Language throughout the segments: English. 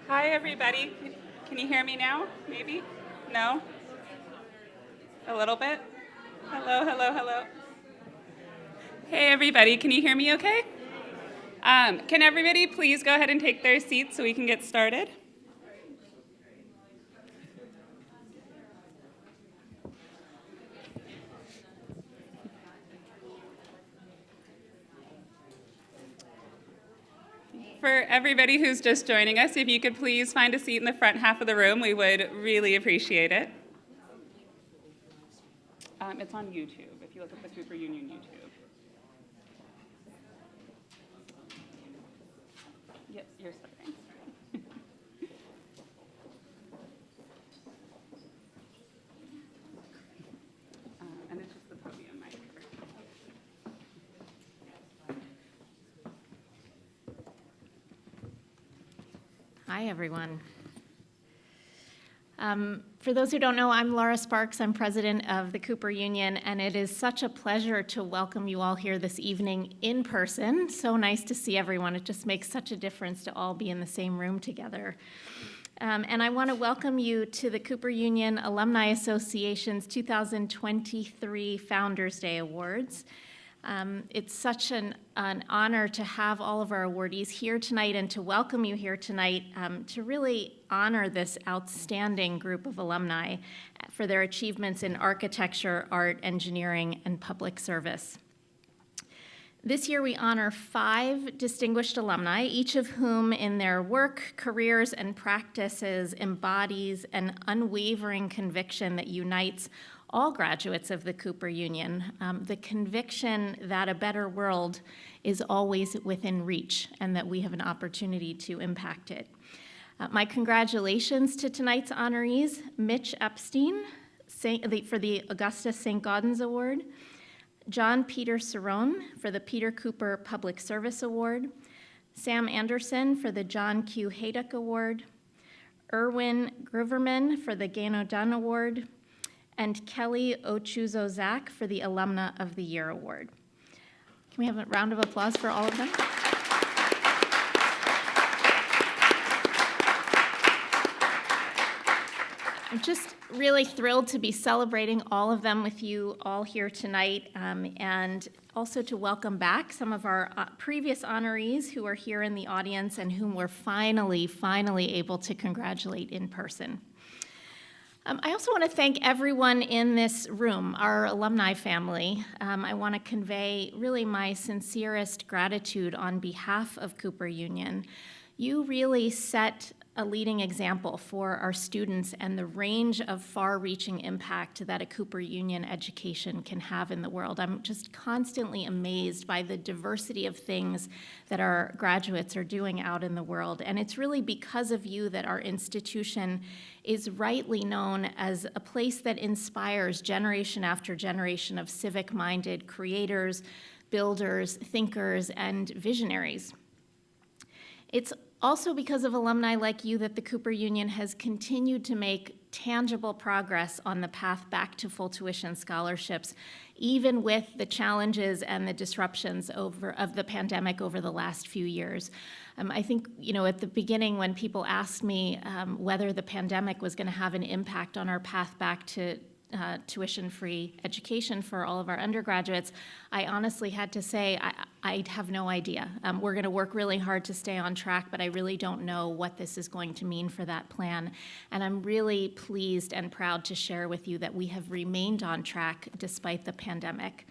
Hi, everybody. Can you hear me now? Maybe? No? A little bit? Hello, hello, hello. Hey, everybody. Can you hear me okay? Can everybody please go ahead and take their seats so we can get started? For everybody who's just joining us, if you could please find a seat in the front half of the room, we would really appreciate it. It's on YouTube, if you look at the Cooper Union YouTube. Yep, you're starting. And it's just the podium mic. Hi, everyone. For those who don't know, I'm Laura Sparks. I'm president of the Cooper Union, and it is such a pleasure to welcome you all here this evening in person. So nice to see everyone. It just makes such a difference to all be in the same room together. And I want to welcome you to the Cooper Union Alumni Association's 2023 Founders Day Awards. It's such an honor to have all of our awardees here tonight and to welcome you here tonight to really honor this outstanding group of alumni for their achievements in architecture, art, engineering, and public service. This year we honor 5 distinguished alumni, each of whom in their work, careers, and practices embodies an unwavering conviction that unites all graduates of the Cooper Union, the conviction that a better world is always within reach and that we have an opportunity to impact it. My congratulations to tonight's honorees, Mitch Epstein for the Augustus Saint-Gaudens Award, John Peter Cerone for the Peter Cooper Public Service Award, Sam Anderson for the John Q. Hejduk Award, Irwin Gruverman for the Ganodon Award, and Kelly Occhiuzzo-Zack for the Alumna of the Year Award. Can we have a round of applause for all of them? I'm just really thrilled to be celebrating all of them with you all here tonight, and also to welcome back some of our previous honorees who are here in the audience and whom we're finally able to congratulate in person. I also want to thank everyone in this room, our alumni family. I want to convey really my sincerest gratitude on behalf of Cooper Union. You really set a leading example for our students and the range of far-reaching impact that a Cooper Union education can have in the world. I'm just constantly amazed by the diversity of things that our graduates are doing out in the world. And it's really because of you that our institution is rightly known as a place that inspires generation after generation of civic-minded creators, builders, thinkers, and visionaries. It's also because of alumni like you that the Cooper Union has continued to make tangible progress on the path back to full tuition scholarships, even with the challenges and the disruptions of the pandemic over the last few years. I think, at the beginning when people asked me whether the pandemic was going to have an impact on our path back to tuition-free education for all of our undergraduates, I honestly had to say, I have no idea. We're going to work really hard to stay on track, but I really don't know what this is going to mean for that plan. And I'm really pleased and proud to share with you that we have remained on track despite the pandemic.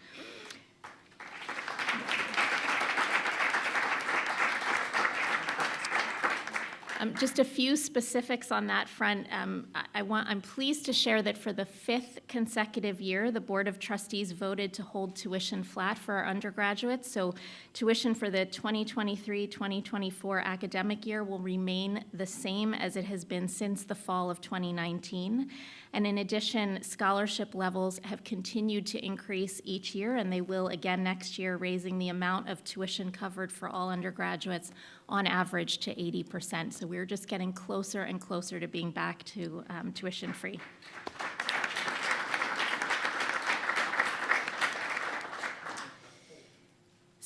Just a few specifics on that front. I'm pleased to share that for the 5th consecutive year, the Board of Trustees voted to hold tuition flat for our undergraduates. So tuition for the 2023-2024 academic year will remain the same as it has been since the fall of 2019. And in addition, scholarship levels have continued to increase each year, and they will again next year, raising the amount of tuition covered for all undergraduates on average to 80%. So we're just getting closer and closer to being back to tuition free.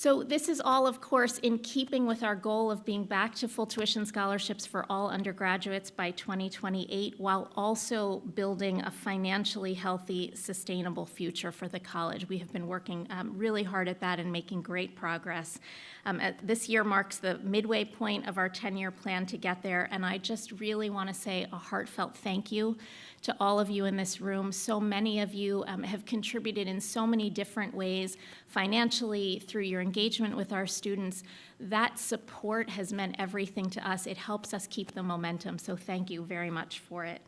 So this is all, of course, in keeping with our goal of being back to full tuition scholarships for all undergraduates by 2028, while also building a financially healthy, sustainable future for the college. We have been working really hard at that and making great progress. This year marks the midway point of our 10-year plan to get there, and I just really want to say a heartfelt thank you to all of you in this room. So many of you have contributed in so many different ways, financially, through your engagement with our students. That support has meant everything to us. It helps us keep the momentum, so thank you very much for it.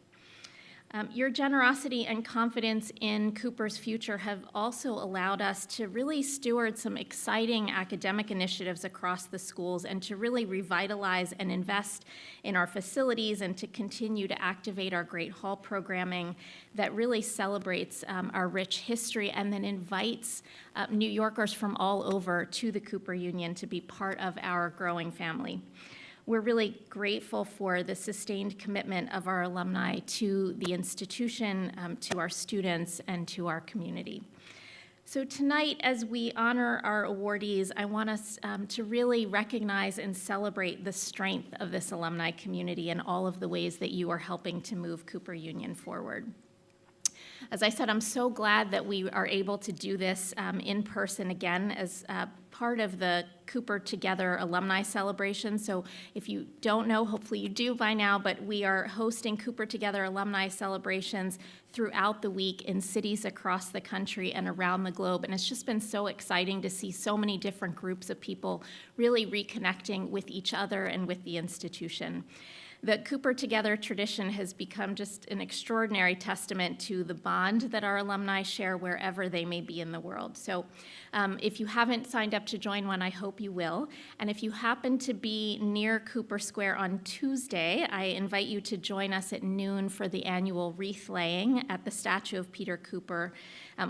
Your generosity and confidence in Cooper's future have also allowed us to really steward some exciting academic initiatives across the schools and to really revitalize and invest in our facilities and to continue to activate our great hall programming that really celebrates our rich history and then invites New Yorkers from all over to the Cooper Union to be part of our growing family. We're really grateful for the sustained commitment of our alumni to the institution, to our students, and to our community. So tonight, as we honor our awardees, I want us to really recognize and celebrate the strength of this alumni community and all of the ways that you are helping to move Cooper Union forward. As I said, I'm so glad that we are able to do this in person again as part of the Cooper Together alumni celebration. So if you don't know, hopefully you do by now, but we are hosting Cooper Together alumni celebrations throughout the week in cities across the country and around the globe. And it's just been so exciting to see so many different groups of people really reconnecting with each other and with the institution. The Cooper Together tradition has become just an extraordinary testament to the bond that our alumni share wherever they may be in the world. So if you haven't signed up to join one, I hope you will. And if you happen to be near Cooper Square on Tuesday, I invite you to join us at noon for the annual wreath laying at the statue of Peter Cooper.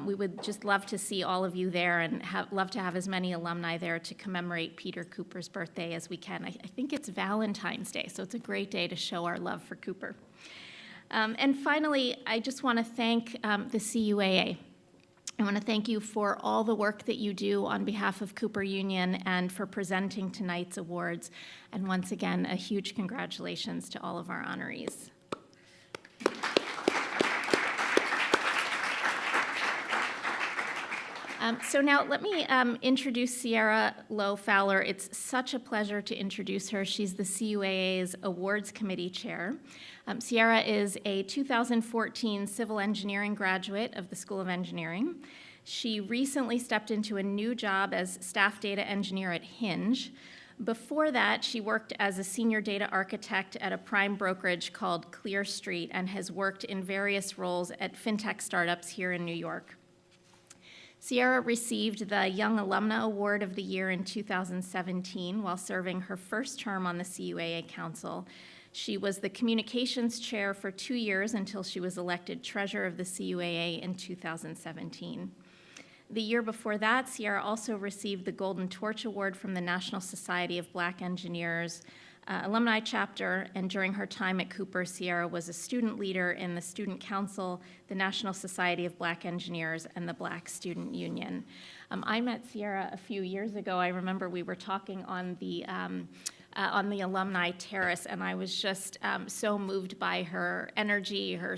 We would just love to see all of you there and love to have as many alumni there to commemorate Peter Cooper's birthday as we can. I think it's Valentine's Day, so it's a great day to show our love for Cooper. And finally, I just want to thank the CUAA. I want to thank you for all the work that you do on behalf of Cooper Union and for presenting tonight's awards. And once again, a huge congratulations to all of our honorees. So now let me introduce Sierra Lowe Fowler. It's such a pleasure to introduce her. She's the CUAA's Awards Committee Chair. Sierra is a 2014 civil engineering graduate of the School of Engineering. She recently stepped into a new job as staff data engineer at Hinge. Before that, she worked as a senior data architect at a prime brokerage called Clear Street and has worked in various roles at fintech startups here in New York. Sierra received the Young Alumna Award of the Year in 2017 while serving her first term on the CUAA Council. She was the communications chair for 2 years until she was elected treasurer of the CUAA in 2017. The year before that, Sierra also received the Golden Torch Award from the National Society of Black Engineers alumni chapter, and during her time at Cooper, Sierra was a student leader in the Student Council, the National Society of Black Engineers, and the Black Student Union. I met Sierra a few years ago. I remember we were talking on the alumni terrace, and I was just so moved by her energy, her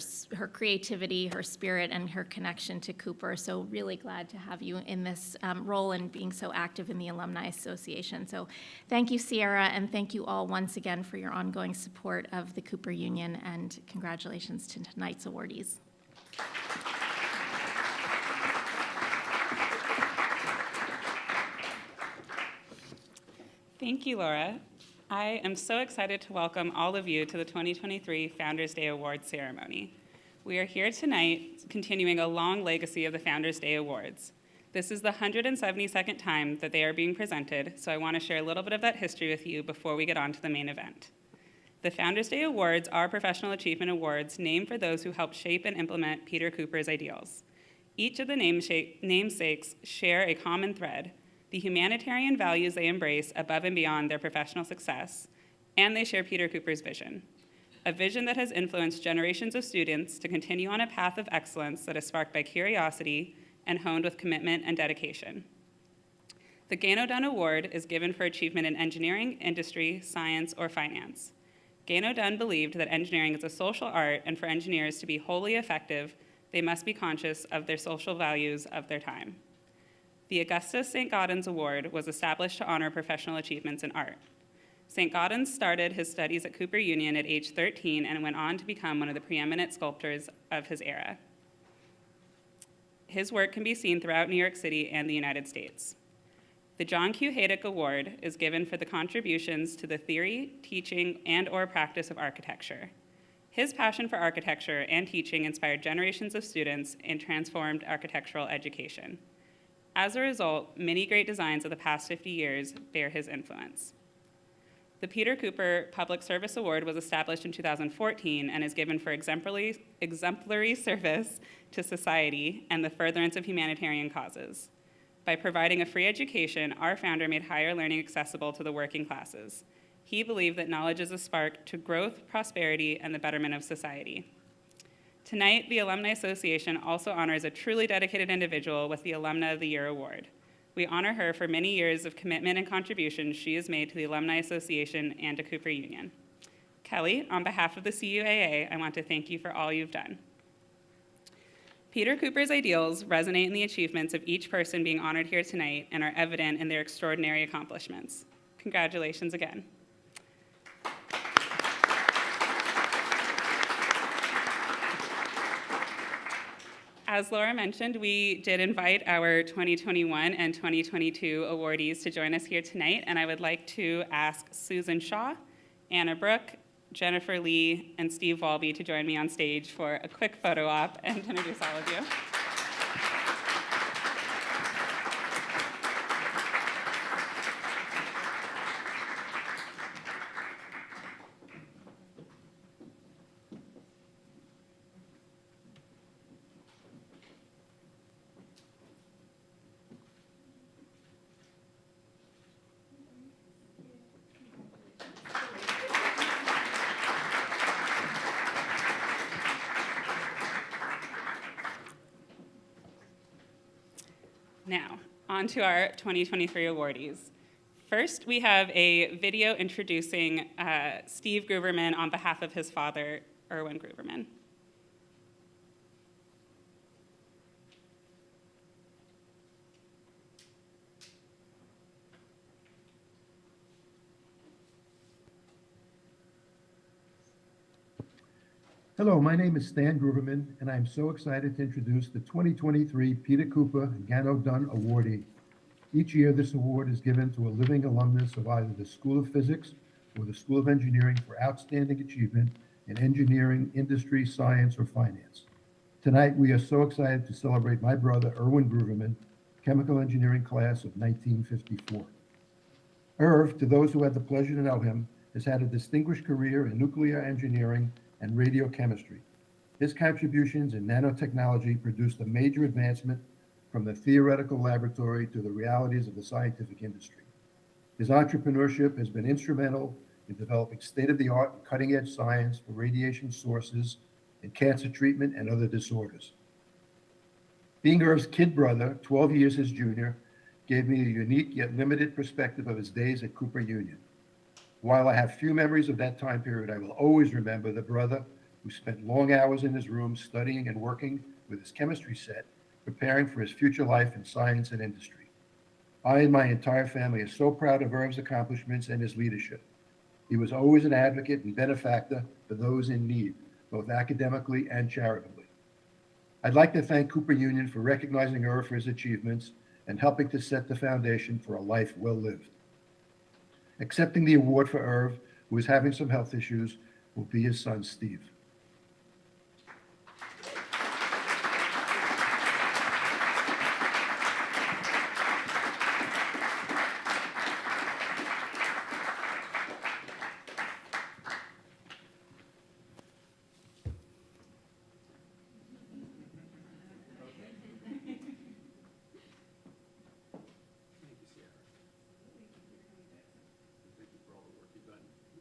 creativity, her spirit, and her connection to Cooper. So really glad to have you in this role and being so active in the Alumni Association. So thank you, Sierra, and thank you all once again for your ongoing support of the Cooper Union, and congratulations to tonight's awardees. Thank you, Laura. I am so excited to welcome all of you to the 2023 Founders Day Awards ceremony. We are here tonight continuing a long legacy of the Founders Day Awards. This is the 172nd time that they are being presented, so I want to share a little bit of that history with you before we get on to the main event. The Founders Day Awards are professional achievement awards named for those who helped shape and implement Peter Cooper's ideals. Each of the namesakes share a common thread: the humanitarian values they embrace above and beyond their professional success, and they share Peter Cooper's vision, a vision that has influenced generations of students to continue on a path of excellence that is sparked by curiosity and honed with commitment and dedication. The Ganodon Award is given for achievement in engineering, industry, science, or finance. Ganodon believed that engineering is a social art, and for engineers to be wholly effective, they must be conscious of their social values of their time. The Augustus Saint-Gaudens Award was established to honor professional achievements in art. Saint-Gaudens started his studies at Cooper Union at age 13 and went on to become one of the preeminent sculptors of his era. His work can be seen throughout New York City and the United States. The John Q. Hejduk Award is given for the contributions to the theory, teaching, and/or practice of architecture. His passion for architecture and teaching inspired generations of students and transformed architectural education. As a result, many great designs of the past 50 years bear his influence. The Peter Cooper Public Service Award was established in 2014 and is given for exemplary service to society and the furtherance of humanitarian causes. By providing a free education, our founder made higher learning accessible to the working classes. He believed that knowledge is a spark to growth, prosperity, and the betterment of society. Tonight, the Alumni Association also honors a truly dedicated individual with the Alumna of the Year Award. We honor her for many years of commitment and contribution she has made to the Alumni Association and to Cooper Union. Kelly, on behalf of the CUAA, I want to thank you for all you've done. Peter Cooper's ideals resonate in the achievements of each person being honored here tonight and are evident in their extraordinary accomplishments. Congratulations again. As Laura mentioned, we did invite our 2021 and 2022 awardees to join us here tonight, and I would like to ask Susan Shaw, Anna Brooke, Jennifer Lee, and Steve Walby to join me on stage for a quick photo op and to introduce all of you. Now, on to our 2023 awardees. First, we have a video introducing Steve Gruverman on behalf of his father, Irwin Gruverman. Hello, my name is Stan Gruverman, and I'm so excited to introduce the 2023 Peter Cooper Ganodon awardee. Each year, this award is given to a living alumnus of either the School of Physics or the School of Engineering for outstanding achievement in engineering, industry, science, or finance. Tonight, we are so excited to celebrate my brother, Irwin Gruverman, chemical engineering class of 1954. Irv, to those who had the pleasure to know him, has had a distinguished career in nuclear engineering and radiochemistry. His contributions in nanotechnology produced a major advancement from the theoretical laboratory to the realities of the scientific industry. His entrepreneurship has been instrumental in developing state-of-the-art and cutting-edge science for radiation sources in cancer treatment and other disorders. Being Irv's kid brother, 12 years his junior, gave me a unique yet limited perspective of his days at Cooper Union. While I have few memories of that time period, I will always remember the brother who spent long hours in his room studying and working with his chemistry set, preparing for his future life in science and industry. I and my entire family are so proud of Irv's accomplishments and his leadership. He was always an advocate and benefactor for those in need, both academically and charitably. I'd like to thank Cooper Union for recognizing Irv for his achievements and helping to set the foundation for a life well lived. Accepting the award for Irv, who is having some health issues, will be his son, Steve.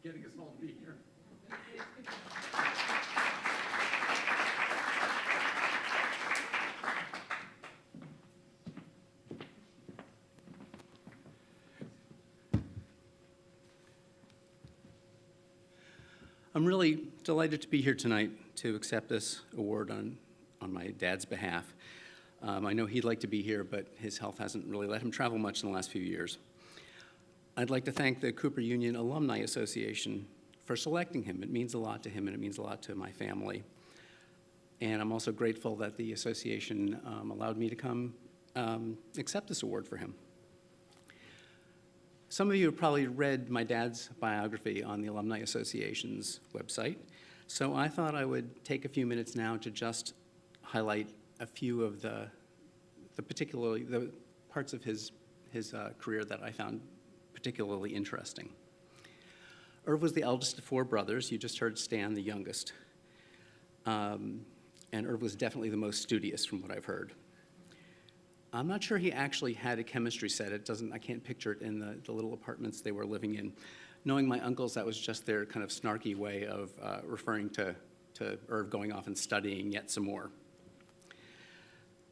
Getting us all to be here. I'm really delighted to be here tonight to accept this award on my dad's behalf. I know he'd like to be here, but his health hasn't really let him travel much in the last few years. I'd like to thank the Cooper Union Alumni Association for selecting him. It means a lot to him, and it means a lot to my family. And I'm also grateful that the association allowed me to come accept this award for him. Some of you have probably read my dad's biography on the Alumni Association's website, so I thought I would take a few minutes now to just highlight a few of the parts of his career that I found particularly interesting. Irv was the eldest of 4 brothers. You just heard Stan, the youngest. And Irv was definitely the most studious from what I've heard. I'm not sure he actually had a chemistry set. I can't picture it in the little apartments they were living in. Knowing my uncles, that was just their kind of snarky way of referring to Irv going off and studying yet some more.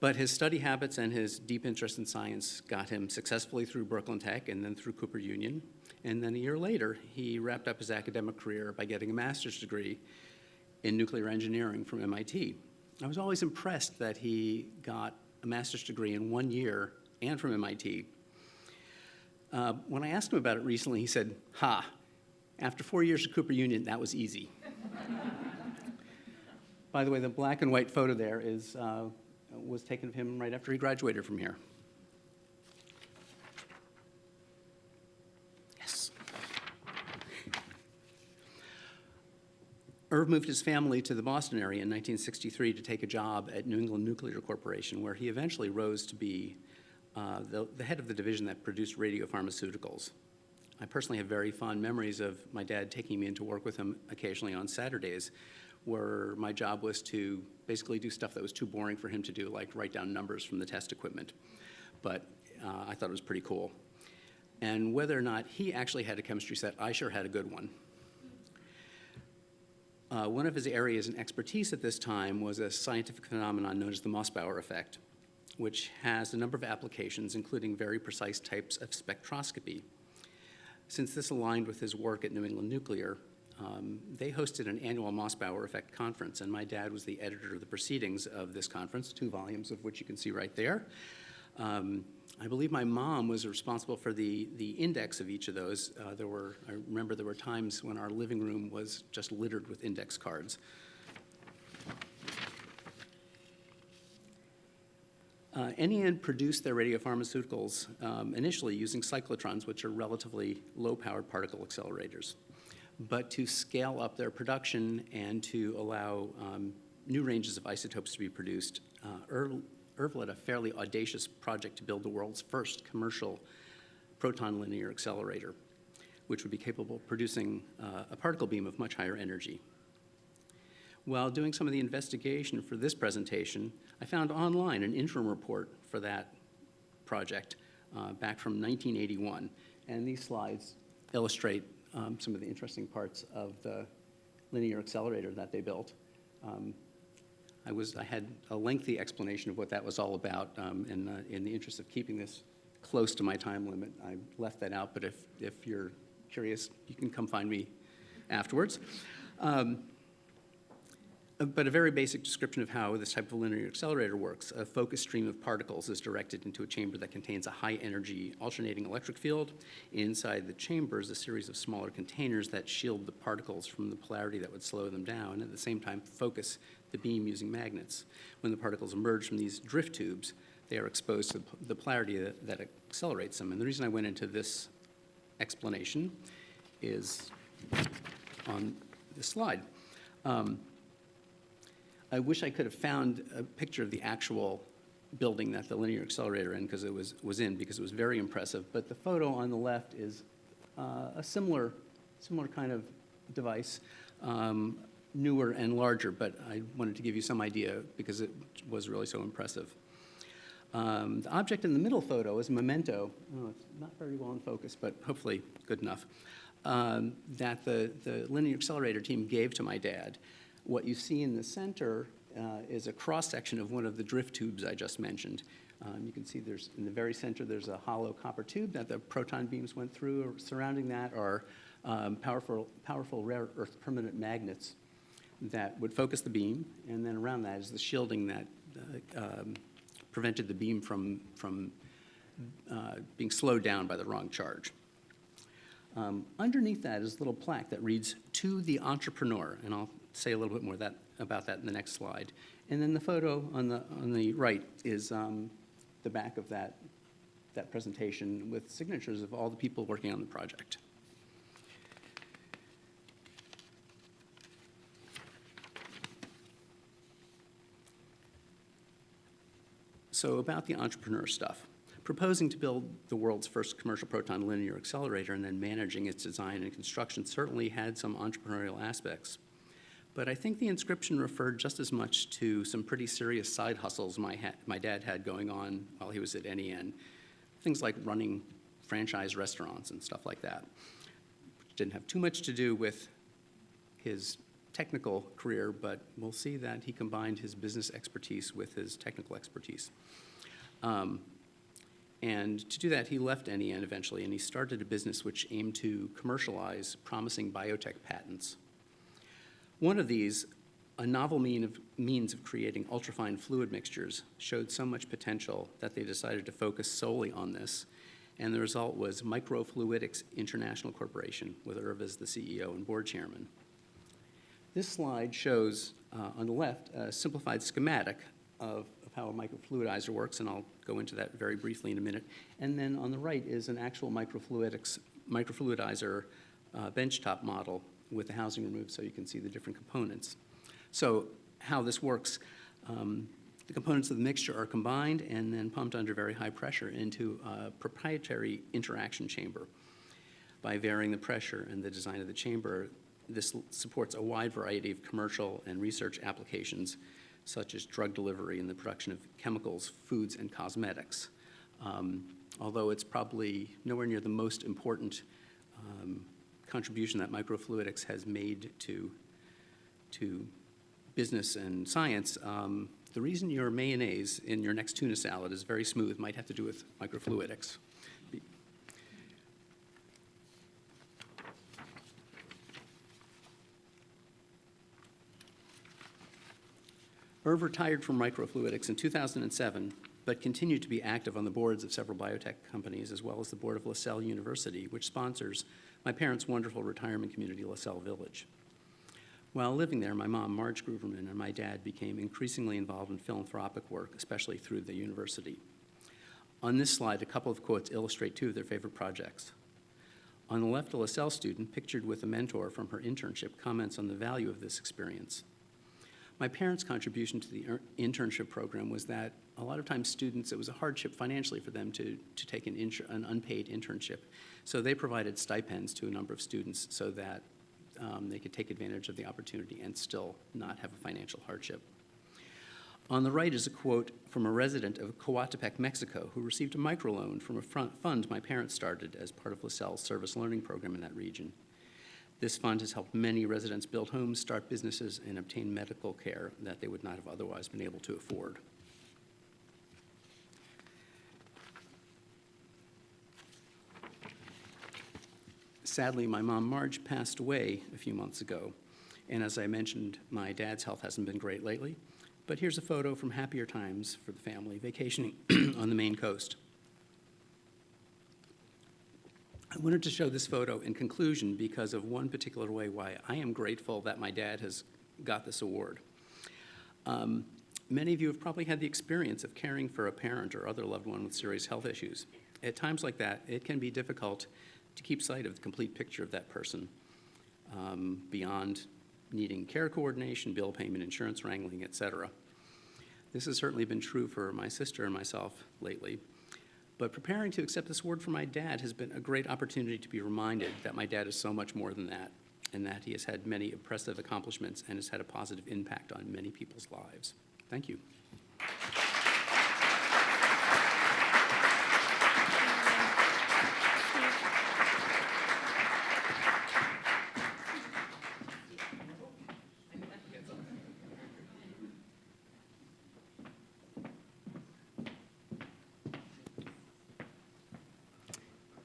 But his study habits and his deep interest in science got him successfully through Brooklyn Tech and then through Cooper Union. And then a year later, he wrapped up his academic career by getting a master's degree in nuclear engineering from MIT. I was always impressed that he got a master's degree in 1 year and from MIT. When I asked him about it recently, he said, after 4 years at Cooper Union, that was easy. By the way, the black and white photo there was taken of him right after he graduated from here. Yes. Irv moved his family to the Boston area in 1963 to take a job at New England Nuclear Corporation, where he eventually rose to be the head of the division that produced radiopharmaceuticals. I personally have very fond memories of my dad taking me in to work with him occasionally on Saturdays, where my job was to basically do stuff that was too boring for him to do, like write down numbers from the test equipment. But I thought it was pretty cool. And whether or not he actually had a chemistry set, I sure had a good one. One of his areas in expertise at this time was a scientific phenomenon known as the Mossbauer effect, which has a number of applications, including very precise types of spectroscopy. Since this aligned with his work at New England Nuclear, they hosted an annual Mossbauer Effect conference, and my dad was the editor of the proceedings of this conference, 2 volumes of which you can see right there. I believe my mom was responsible for the index of each of those. I remember there were times when our living room was just littered with index cards. NEN produced their radiopharmaceuticals initially using cyclotrons, which are relatively low-powered particle accelerators. But to scale up their production and to allow new ranges of isotopes to be produced, Irv led a fairly audacious project to build the world's first commercial proton linear accelerator, which would be capable of producing a particle beam of much higher energy. While doing some of the investigation for this presentation, I found online an interim report for that project back from 1981, and these slides illustrate some of the interesting parts of the linear accelerator that they built. I had a lengthy explanation of what that was all about, and in the interest of keeping this close to my time limit, I left that out, but if you're curious, you can come find me afterwards. But a very basic description of how this type of linear accelerator works. A focused stream of particles is directed into a chamber that contains a high-energy alternating electric field. Inside the chamber is a series of smaller containers that shield the particles from the polarity that would slow them down, and at the same time focus the beam using magnets. When the particles emerge from these drift tubes, they are exposed to the polarity that accelerates them. And the reason I went into this explanation is on this slide. I wish I could have found a picture of the actual building that the linear accelerator in, because it was very impressive. But the photo on the left is a similar kind of device, newer and larger, but I wanted to give you some idea because it was really so impressive. The object in the middle photo is a memento. Oh, it's not very well in focus, but hopefully good enough, that the linear accelerator team gave to my dad. What you see in the center is a cross-section of one of the drift tubes I just mentioned. You can see in the very center there's a hollow copper tube that the proton beams went through. Surrounding that are powerful rare earth permanent magnets that would focus the beam, and then around that is the shielding that prevented the beam from being slowed down by the wrong charge. Underneath that is a little plaque that reads, "To the entrepreneur," and I'll say a little bit more about that in the next slide. And then the photo on the right is the back of that presentation with signatures of all the people working on the project. So about the entrepreneur stuff. Proposing to build the world's first commercial proton linear accelerator and then managing its design and construction certainly had some entrepreneurial aspects. But I think the inscription referred just as much to some pretty serious side hustles my dad had going on while he was at NEN. Things like running franchise restaurants and stuff like that, which didn't have too much to do with his technical career, but we'll see that he combined his business expertise with his technical expertise. And to do that, he left NEN eventually, and he started a business which aimed to commercialize promising biotech patents. One of these, a novel means of creating ultrafine fluid mixtures, showed so much potential that they decided to focus solely on this, and the result was Microfluidics International Corporation, with Irv as the CEO and board chairman. This slide shows, on the left, a simplified schematic of how a microfluidizer works, and I'll go into that very briefly in a minute. And then on the right is an actual microfluidizer benchtop model with the housing removed so you can see the different components. So how this works, the components of the mixture are combined and then pumped under very high pressure into a proprietary interaction chamber. By varying the pressure and the design of the chamber, this supports a wide variety of commercial and research applications, such as drug delivery and the production of chemicals, foods, and cosmetics. Although it's probably nowhere near the most important contribution that microfluidics has made to business and science, the reason your mayonnaise in your next tuna salad is very smooth might have to do with microfluidics. Irv retired from microfluidics in 2007, but continued to be active on the boards of several biotech companies, as well as the board of LaSalle University, which sponsors my parents' wonderful retirement community, LaSalle Village. While living there, my mom, Marge Gruverman, and my dad became increasingly involved in philanthropic work, especially through the university. On this slide, a couple of quotes illustrate two of their favorite projects. On the left, a LaSalle student, pictured with a mentor from her internship, comments on the value of this experience. My parents' contribution to the internship program was that a lot of times students, it was a hardship financially for them to take an unpaid internship. So they provided stipends to a number of students so that they could take advantage of the opportunity and still not have a financial hardship. On the right is a quote from a resident of Coatepec, Mexico, who received a microloan from a fund my parents started as part of LaSalle's service learning program in that region. This fund has helped many residents build homes, start businesses, and obtain medical care that they would not have otherwise been able to afford. Sadly, my mom, Marge, passed away a few months ago, and as I mentioned, my dad's health hasn't been great lately, but here's a photo from happier times for the family, vacationing on the Maine coast. I wanted to show this photo in conclusion because of one particular way why I am grateful that my dad has got this award. Many of you have probably had the experience of caring for a parent or other loved one with serious health issues. At times like that, it can be difficult to keep sight of the complete picture of that person beyond needing care coordination, bill payment, insurance wrangling, etc. This has certainly been true for my sister and myself lately. But preparing to accept this award from my dad has been a great opportunity to be reminded that my dad is so much more than that, and that he has had many impressive accomplishments and has had a positive impact on many people's lives. Thank you.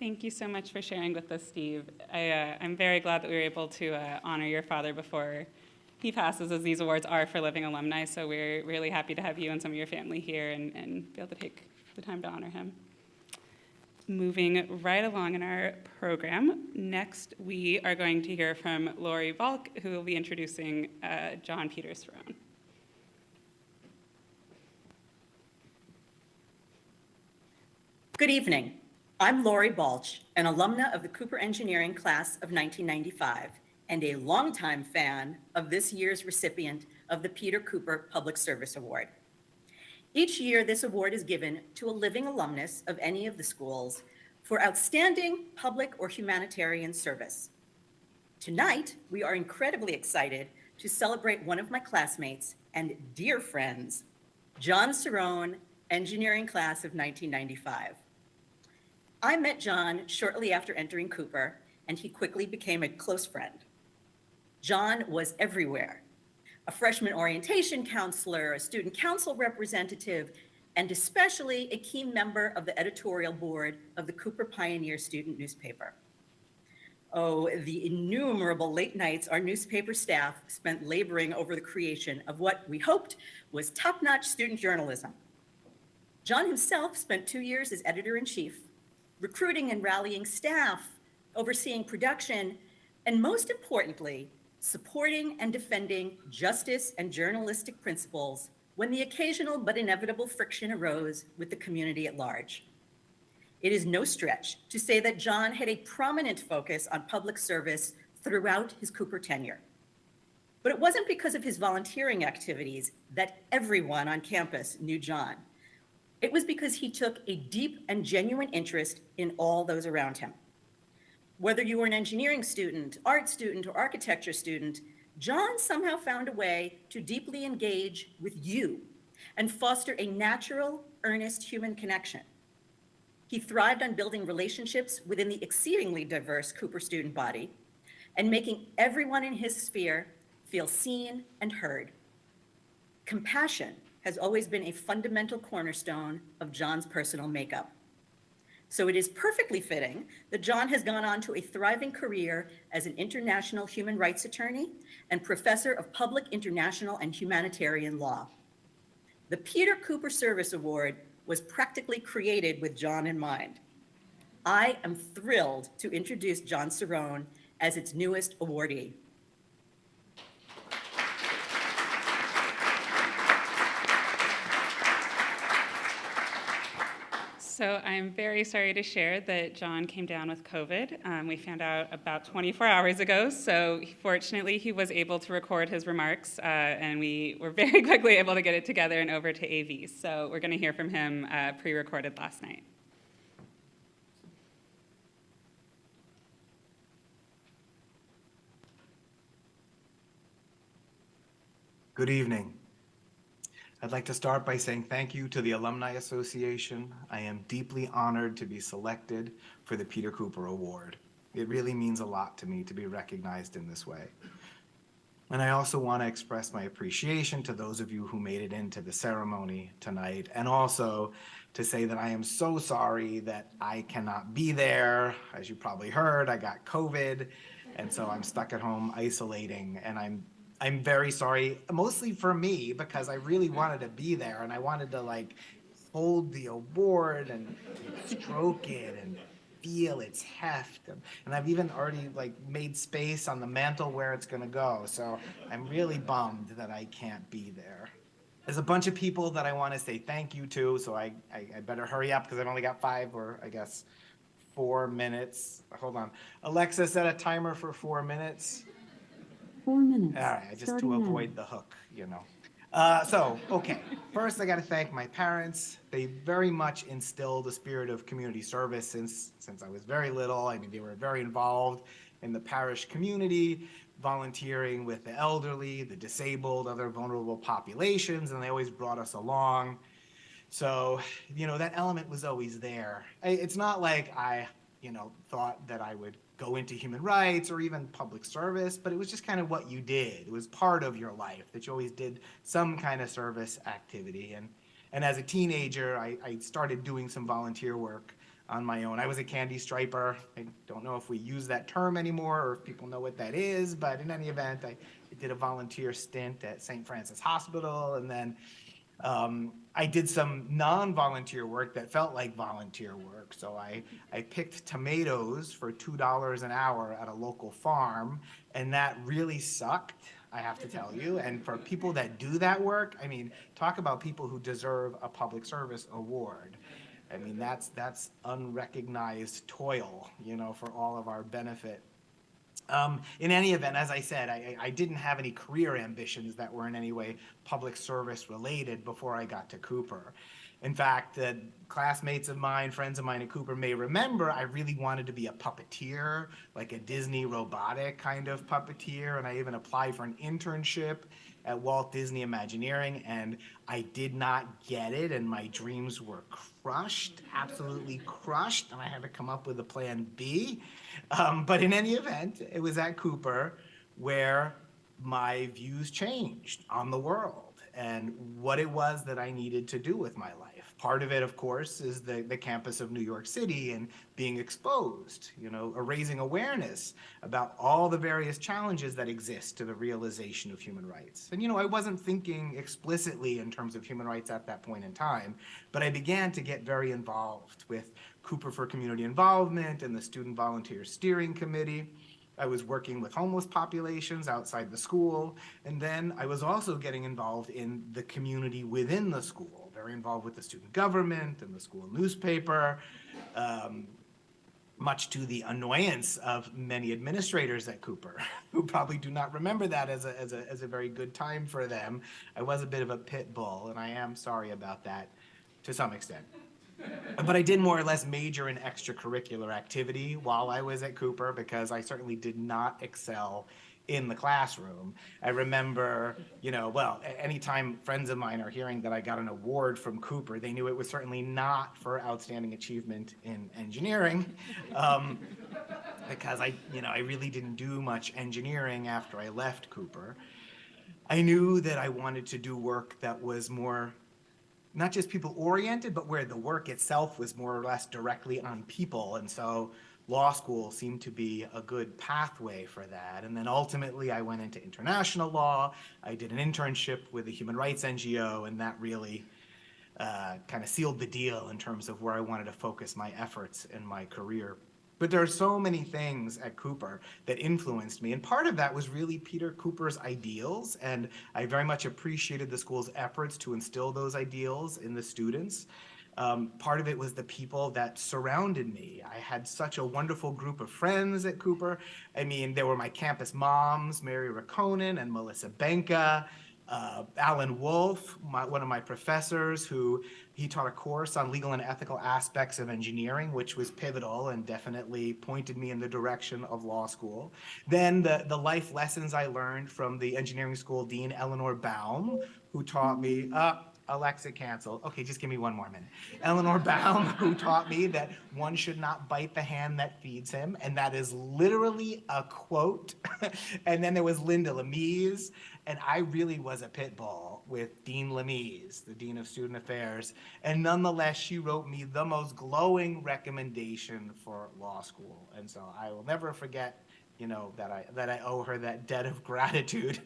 Thank you so much for sharing with us, Steve. I'm very glad that we were able to honor your father before he passes, as these awards are for living alumni, so we're really happy to have you and some of your family here and be able to take the time to honor him. Moving right along in our program, next we are going to hear from Lori Volk, who will be introducing John Peter Cerone. Good evening. I'm Lori Balch, an alumna of the Cooper Engineering class of 1995 and a longtime fan of this year's recipient of the Peter Cooper Public Service Award. Each year, this award is given to a living alumnus of any of the schools for outstanding public or humanitarian service. Tonight, we are incredibly excited to celebrate one of my classmates and dear friends, John Cerone, engineering class of 1995. I met John shortly after entering Cooper, and he quickly became a close friend. John was everywhere, a freshman orientation counselor, a student council representative, and especially a key member of the editorial board of the Cooper Pioneer student newspaper. Oh, the innumerable late nights our newspaper staff spent laboring over the creation of what we hoped was top-notch student journalism. John himself spent 2 years as editor-in-chief, recruiting and rallying staff, overseeing production, and most importantly, supporting and defending justice and journalistic principles when the occasional but inevitable friction arose with the community at large. It is no stretch to say that John had a prominent focus on public service throughout his Cooper tenure. But it wasn't because of his volunteering activities that everyone on campus knew John. It was because he took a deep and genuine interest in all those around him. Whether you were an engineering student, art student, or architecture student, John somehow found a way to deeply engage with you and foster a natural, earnest human connection. He thrived on building relationships within the exceedingly diverse Cooper student body and making everyone in his sphere feel seen and heard. Compassion has always been a fundamental cornerstone of John's personal makeup. So it is perfectly fitting that John has gone on to a thriving career as an international human rights attorney and professor of public, international, and humanitarian law. The Peter Cooper Service Award was practically created with John in mind. I am thrilled to introduce John Cerone as its newest awardee. So I'm very sorry to share that John came down with COVID. We found out about 24 hours ago, so fortunately he was able to record his remarks, and we were very quickly able to get it together and over to AV. So we're going to hear from him pre-recorded last night. Good evening. I'd like to start by saying thank you to the Alumni Association. I am deeply honored to be selected for the Peter Cooper Award. It really means a lot to me to be recognized in this way. And I also want to express my appreciation to those of you who made it into the ceremony tonight, and also to say that I am so sorry that I cannot be there. As you probably heard, I got COVID, and so I'm stuck at home isolating, and I'm very sorry, mostly for me, because I really wanted to be there and I wanted to like hold the award and stroke it and feel its heft. And I've even already like made space on the mantle where it's gonna go. So I'm really bummed that I can't be there. There's a bunch of people that I want to say thank you to, so I better hurry up because I've only got 5 or I guess 4 minutes. Hold on. Alexa, set a timer for 4 minutes. 4 minutes. All right, just to starting avoid now. the hook, you know. Okay. First, I got to thank my parents. They very much instilled a spirit of community service since I was very little. I mean, they were very involved in the parish community, volunteering with the elderly, the disabled, other vulnerable populations, and they always brought us along. So, you know, that element was always there. It's not like I, thought that I would go into human rights or even public service, but it was just kind of what you did. It was part of your life that you always did some kind of service activity. And as a teenager, I started doing some volunteer work on my own. I was a candy striper. I don't know if we use that term anymore or if people know what that is, but in any event, I did a volunteer stint at St. Francis Hospital, and then I did some non-volunteer work that felt like volunteer work. So I picked tomatoes for $2 an hour at a local farm, and that really sucked, I have to tell you. And for people that do that work, I mean, talk about people who deserve a public service award. I mean, that's unrecognized toil, for all of our benefit. In any event, as I said, I didn't have any career ambitions that were in any way public service related before I got to Cooper. In fact, classmates of mine, friends of mine at Cooper may remember I really wanted to be a puppeteer, like a Disney robotic kind of puppeteer, and I even applied for an internship at Walt Disney Imagineering, and I did not get it, and my dreams were crushed, absolutely crushed, and I had to come up with a plan B. But in any event, it was at Cooper where my views changed on the world and what it was that I needed to do with my life. Part of it, of course, is the campus of New York City and being exposed, raising awareness about all the various challenges that exist to the realization of human rights. And, I wasn't thinking explicitly in terms of human rights at that point in time, but I began to get very involved with Cooper for Community Involvement and the Student Volunteer Steering Committee. I was working with homeless populations outside the school, and then I was also getting involved in the community within the school, very involved with the student government and the school newspaper, much to the annoyance of many administrators at Cooper, who probably do not remember that as a very good time for them. I was a bit of a pit bull, and I am sorry about that to some extent. But I did more or less major in extracurricular activity while I was at Cooper because I certainly did not excel in the classroom. I remember, anytime friends of mine are hearing that I got an award from Cooper, they knew it was certainly not for outstanding achievement in engineering, because I really didn't do much engineering after I left Cooper. I knew that I wanted to do work that was more not just people-oriented, but where the work itself was more or less directly on people. And so law school seemed to be a good pathway for that. And then ultimately, I went into international law. I did an internship with a human rights NGO, and that really kind of sealed the deal in terms of where I wanted to focus my efforts in my career. But there are so many things at Cooper that influenced me. And part of that was really Peter Cooper's ideals. And I very much appreciated the school's efforts to instill those ideals in the students. Part of it was the people that surrounded me. I had such a wonderful group of friends at Cooper. I mean, there were my campus moms, Mary Rakonen and Melissa Benka, Alan Wolf, one of my professors, he taught a course on legal and ethical aspects of engineering, which was pivotal and definitely pointed me in the direction of law school. Then the life lessons I learned from the engineering school dean, Eleanor Baum, who taught me, Alexa canceled. Okay, just give me one more minute. Eleanor Baum, who taught me that one should not bite the hand that feeds him, and that is literally a quote. And then there was Linda Lemise, and I really was a pit bull with Dean Lemise, the Dean of Student Affairs, and nonetheless, she wrote me the most glowing recommendation for law school. And so I will never forget, that I owe her that debt of gratitude.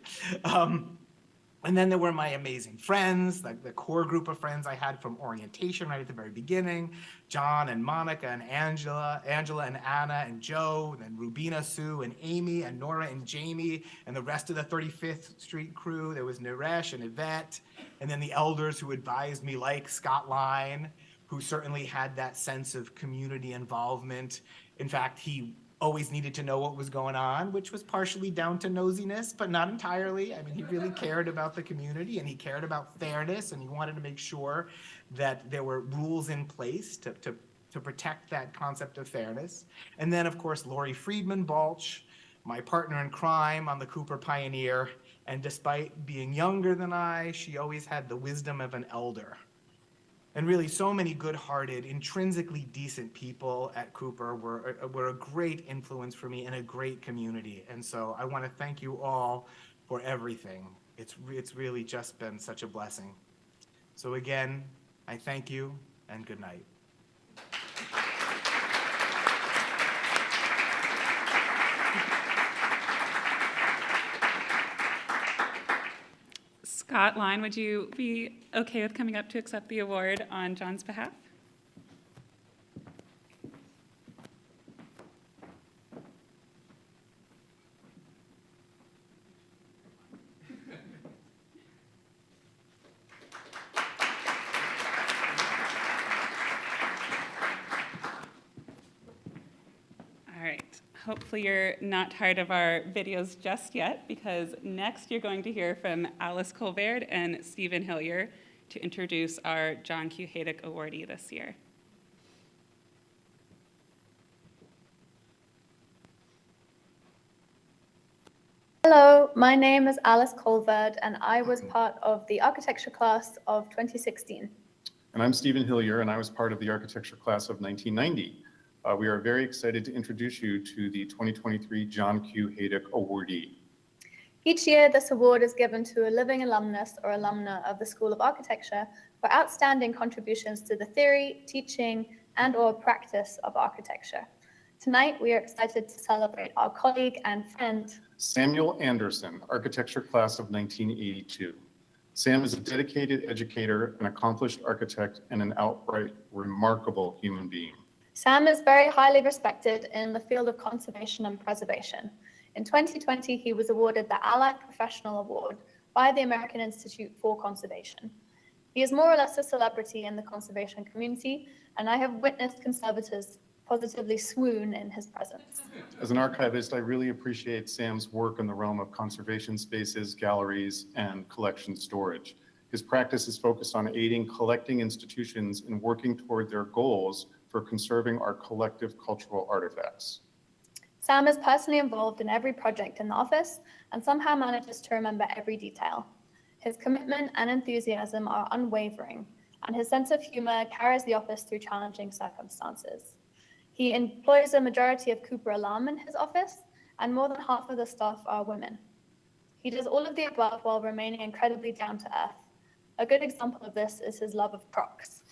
And then there were my amazing friends, like the core group of friends I had from orientation right at the very beginning, John and Monica and Angela and Anna and Joe, and then Rubina, Sue and Amy and Nora and Jamie, and the rest of the 35th Street crew. There was Naresh and Yvette, and then the elders who advised me, like Scott Line, who certainly had that sense of community involvement. In fact, he always needed to know what was going on, which was partially down to nosiness, but not entirely. I mean, he really cared about the community, and he cared about fairness, and he wanted to make sure that there were rules in place to protect that concept of fairness. And then, of course, Lori Friedman Balch, my partner in crime on the Cooper Pioneer, and despite being younger than I, she always had the wisdom of an elder. And really, so many good-hearted, intrinsically decent people at Cooper were a great influence for me and a great community. And so I want to thank you all for everything. It's really just been such a blessing. So again, I thank you and good night. Scott Line, would you be okay with coming up to accept the award on John's behalf? All right. Hopefully you're not tired of our videos just yet, because next you're going to hear from Alice Colbert and Stephen Hillier to introduce our John Q. Hejduk awardee this year. Hello, my name is Alice Colvard, and I was part of the architecture class of 2016. And I'm Stephen Hillier, and I was part of the architecture class of 1990. We are very excited to introduce you to the 2023 John Q. Hejduk awardee. Each year, this award is given to a living alumnus or alumna of the School of Architecture for outstanding contributions to the theory, teaching, and/or practice of architecture. Tonight, we are excited to celebrate our colleague and friend, Samuel Anderson, architecture class of 1982. Sam is a dedicated educator, an accomplished architect, and an outright remarkable human being. Sam is very highly respected in the field of conservation and preservation. In 2020, he was awarded the Allied Professional Award by the American Institute for Conservation. He is more or less a celebrity in the conservation community, and I have witnessed conservators positively swoon in his presence. As an archivist, I really appreciate Sam's work in the realm of conservation spaces, galleries, and collection storage. His practice is focused on aiding collecting institutions in working toward their goals for conserving our collective cultural artifacts. Sam is personally involved in every project in the office and somehow manages to remember every detail. His commitment and enthusiasm are unwavering, and his sense of humor carries the office through challenging circumstances. He employs a majority of Cooper alum in his office, and more than half of the staff are women. He does all of the above while remaining incredibly down to earth. A good example of this is his love of Crocs.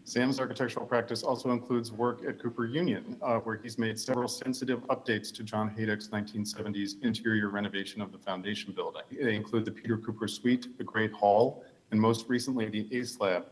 Sam's architectural practice also includes work at Cooper Union, where he's made several sensitive updates to John Hejduk's 1970s interior renovation of the foundation building. They include the Peter Cooper Suite, the Great Hall, and most recently the ACE Lab.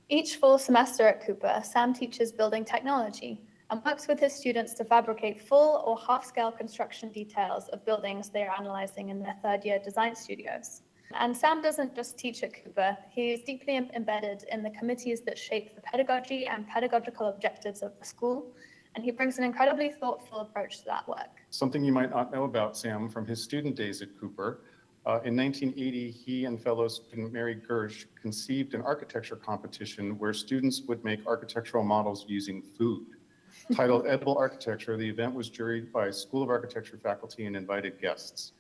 Each full semester at Cooper, Sam teaches building technology and works with his students to fabricate full or half-scale construction details of buildings they are analyzing in their third-year design studios. And Sam doesn't just teach at Cooper, he is deeply embedded in the committees that shape the pedagogy and pedagogical objectives of the school, and he brings an incredibly thoughtful approach to that work. Something you might not know about Sam from his student days at Cooper, in 1980, he and fellow student Mary Gersh conceived an architecture competition where students would make architectural models using food. Titled Edible Architecture, the event was juried by School of Architecture faculty and invited guests.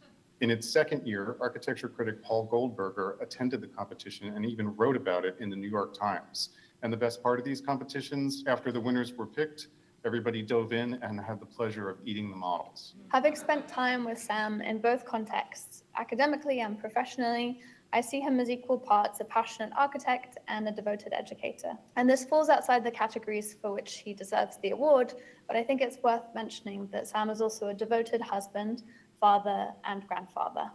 In its second year, architecture critic Paul Goldberger attended the competition and even wrote about it in the New York Times. And the best part of these competitions, after the winners were picked, everybody dove in and had the pleasure of eating the models. Having spent time with Sam in both contexts, academically and professionally, I see him as equal parts a passionate architect and a devoted educator. And this falls outside the categories for which he deserves the award, but I think it's worth mentioning that Sam is also a devoted husband, father, and grandfather.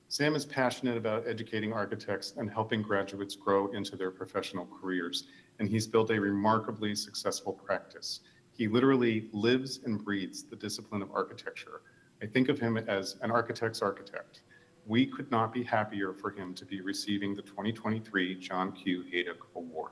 Sam is passionate about educating architects and helping graduates grow into their professional careers, and he's built a remarkably successful practice. He literally lives and breathes the discipline of architecture. I think of him as an architect's architect. We could not be happier for him to be receiving the 2023 John Q. Hejduk Award.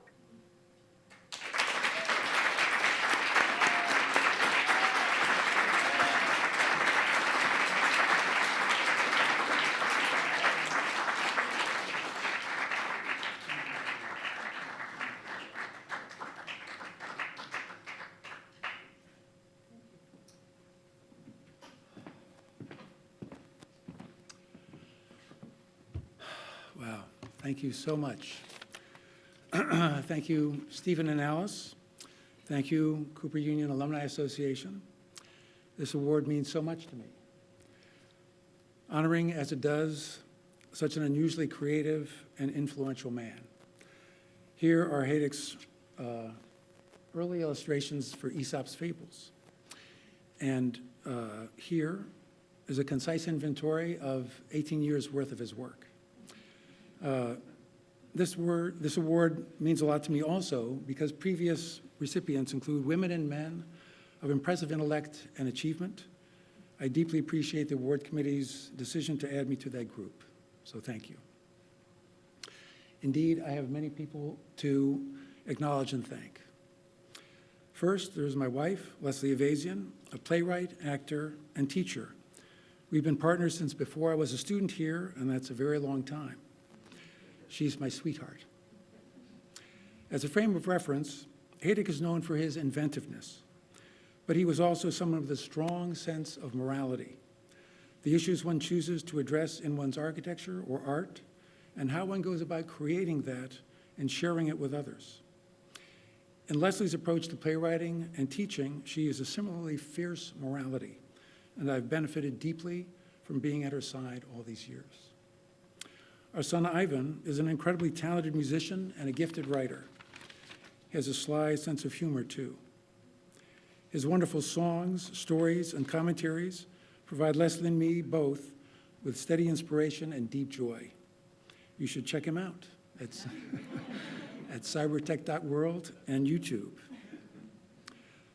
Wow, thank you so much. Thank you, Stephen and Alice. Thank you, Cooper Union Alumni Association. This award means so much to me. Honoring, as it does, such an unusually creative and influential man. Here are Hejduk's early illustrations for Aesop's Fables. And here is a concise inventory of 18 years' worth of his work. This award means a lot to me also because previous recipients include women and men of impressive intellect and achievement. I deeply appreciate the award committee's decision to add me to that group, so thank you. Indeed, I have many people to acknowledge and thank. First, there's my wife, Leslie Avazian, a playwright, actor, and teacher. We've been partners since before I was a student here, and that's a very long time. She's my sweetheart. As a frame of reference, Hedick is known for his inventiveness, but he was also someone with a strong sense of morality, the issues one chooses to address in one's architecture or art, and how one goes about creating that and sharing it with others. In Leslie's approach to playwriting and teaching, she is a similarly fierce morality, and I've benefited deeply from being at her side all these years. Our son Ivan is an incredibly talented musician and a gifted writer. He has a sly sense of humor, too. His wonderful songs, stories, and commentaries provide Leslie and me both with steady inspiration and deep joy. You should check him out at cybertech.world and YouTube.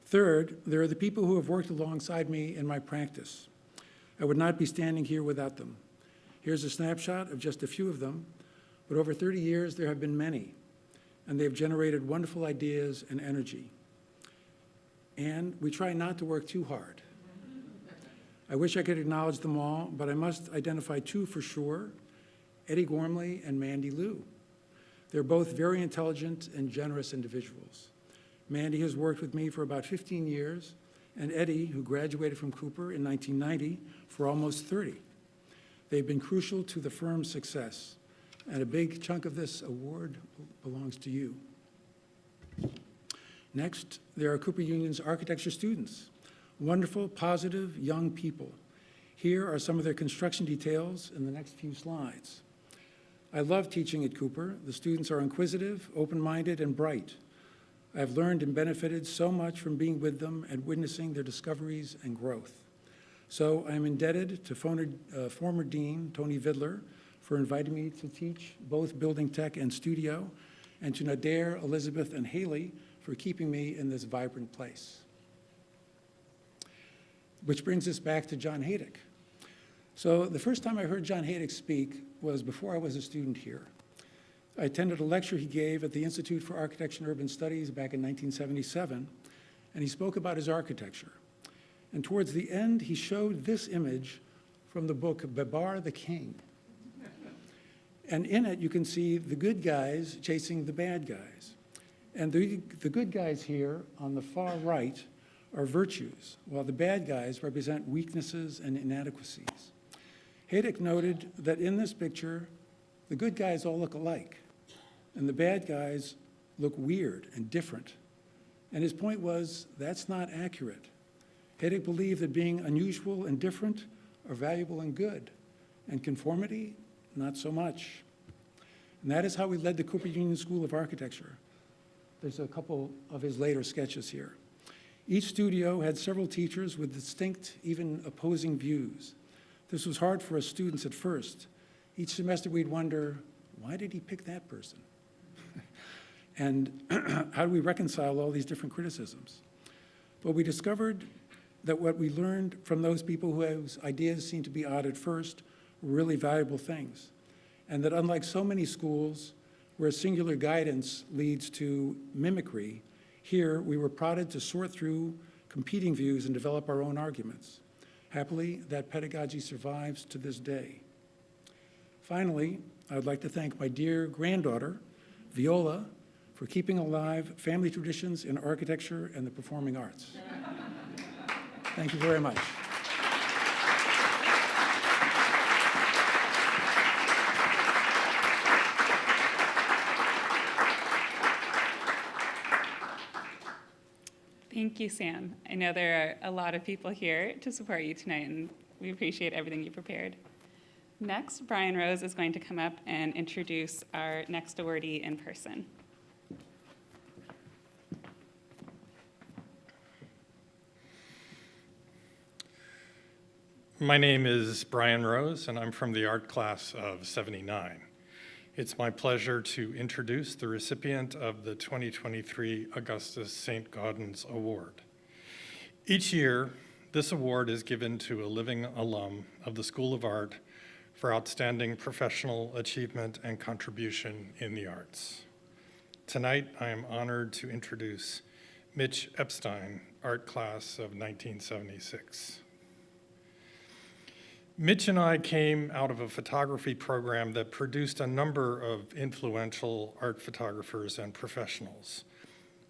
Third, there are the people who have worked alongside me in my practice. I would not be standing here without them. Here's a snapshot of just a few of them, but over 30 years there have been many, and they've generated wonderful ideas and energy. And we try not to work too hard. I wish I could acknowledge them all, but I must identify two for sure, Eddie Gormley and Mandy Liu. They're both very intelligent and generous individuals. Mandy has worked with me for about 15 years, and Eddie, who graduated from Cooper in 1990, for almost 30. They've been crucial to the firm's success, and a big chunk of this award belongs to you. Next, there are Cooper Union's architecture students, wonderful, positive, young people. Here are some of their construction details in the next few slides. I love teaching at Cooper. The students are inquisitive, open-minded, and bright. I've learned and benefited so much from being with them and witnessing their discoveries and growth. So I'm indebted to former Dean Tony Vidler for inviting me to teach both building tech and studio, and to Nader, Elizabeth, and Haley for keeping me in this vibrant place. Which brings us back to John Hejduk. So the first time I heard John Hejduk speak was before I was a student here. I attended a lecture he gave at the Institute for Architecture and Urban Studies back in 1977, and he spoke about his architecture. And towards the end, he showed this image from the book Babar the King. And in it, you can see the good guys chasing the bad guys. And the good guys here on the far right are virtues, while the bad guys represent weaknesses and inadequacies. Hejduk noted that in this picture, the good guys all look alike, and the bad guys look weird and different. And his point was, that's not accurate. Hejduk believed that being unusual and different are valuable and good, and conformity, not so much. And that is how he led the Cooper Union School of Architecture. There's a couple of his later sketches here. Each studio had several teachers with distinct, even opposing views. This was hard for us students at first. Each semester we'd wonder, why did he pick that person? And how do we reconcile all these different criticisms? But we discovered that what we learned from those people whose ideas seemed to be odd at first were really valuable things. And that unlike so many schools where singular guidance leads to mimicry, here we were prodded to sort through competing views and develop our own arguments. Happily, that pedagogy survives to this day. Finally, I would like to thank my dear granddaughter, Viola, for keeping alive family traditions in architecture and the performing arts. Thank you very much. Thank you, Sam. I know there are a lot of people here to support you tonight, and we appreciate everything you prepared. Next, Brian Rose is going to come up and introduce our next awardee in person. My name is Brian Rose, and I'm from the art class of '79. It's my pleasure to introduce the recipient of the 2023 Augustus Saint-Gaudens Award. Each year, this award is given to a living alum of the School of Art for outstanding professional achievement and contribution in the arts. Tonight, I am honored to introduce Mitch Epstein, art class of 1976. Mitch and I came out of a photography program that produced a number of influential art photographers and professionals.